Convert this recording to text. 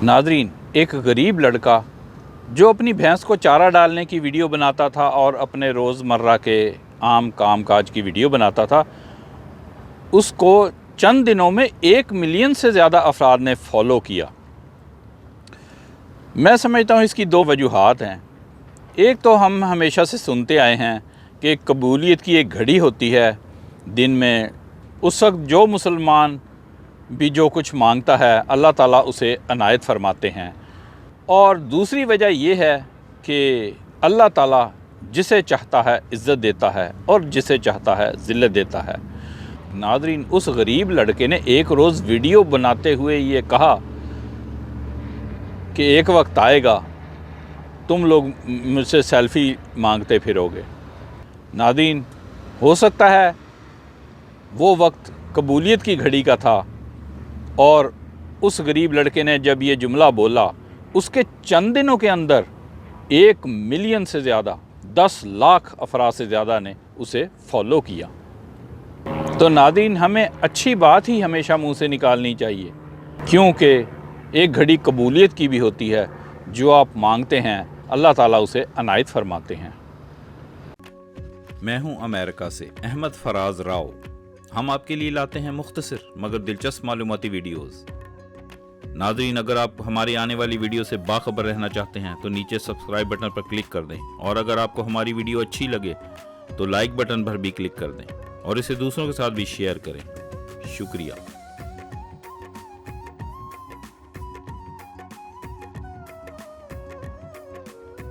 Nadreen, एक गरीब लड़का जो अपनी भैंस को चारा डालने की वीडियो बनाता था और अपने रोज़मर्रा के आम काम काज की वीडियो बनाता था, उसको चंद दिनों में 1 मिलियन से ज़्यादा अफराद ने फॉलो किया। मैं समझता हूँ इसकी 2 वजूहात हैं। एक तो हम हमेशा से सुनते आए हैं कि कबूलियत की एक घड़ी होती है दिन में, उस वक्त जो मुसलमान भी जो कुछ मांगता है अल्लाह ताला उसे अनायत फरमाते हैं। और दूसरी वजह यह है कि अल्लाह ताला जिसे चाहता है इज़्ज़त देता है और जिसे चाहता है ज़िल्लत देता है। नादरीन, उस गरीब लड़के ने एक रोज़ वीडियो बनाते हुए ये कहा कि एक वक्त आएगा तुम लोग मुझसे सेल्फ़ी मांगते फिरोगे। नादरीन, हो सकता है वो वक्त कबूलियत की घड़ी का था और उस गरीब लड़के ने जब ये जुमला बोला, उसके चंद दिनों के अंदर 1 मिलियन से ज़्यादा, 10 लाख अफराद से ज़्यादा ने उसे फॉलो किया। तो नादरीन, हमें अच्छी बात ही हमेशा मुंह से निकालनी चाहिए, क्योंकि एक घड़ी कबूलियत की भी होती है। जो आप मांगते हैं अल्लाह ताला उसे अनायत फरमाते हैं। मैं हूं अमेरिका से अहमद फराज राव। हम आपके लिए लाते हैं मुख्तसर मगर दिलचस्प मालूमाती वीडियोस। नादरीन, अगर आप हमारी आने वाली वीडियो से बाखबर रहना चाहते हैं तो नीचे सब्सक्राइब बटन पर क्लिक कर दें, और अगर आपको हमारी वीडियो अच्छी लगे तो लाइक बटन पर भी क्लिक कर दें और इसे दूसरों के साथ भी शेयर करें। शुक्रिया।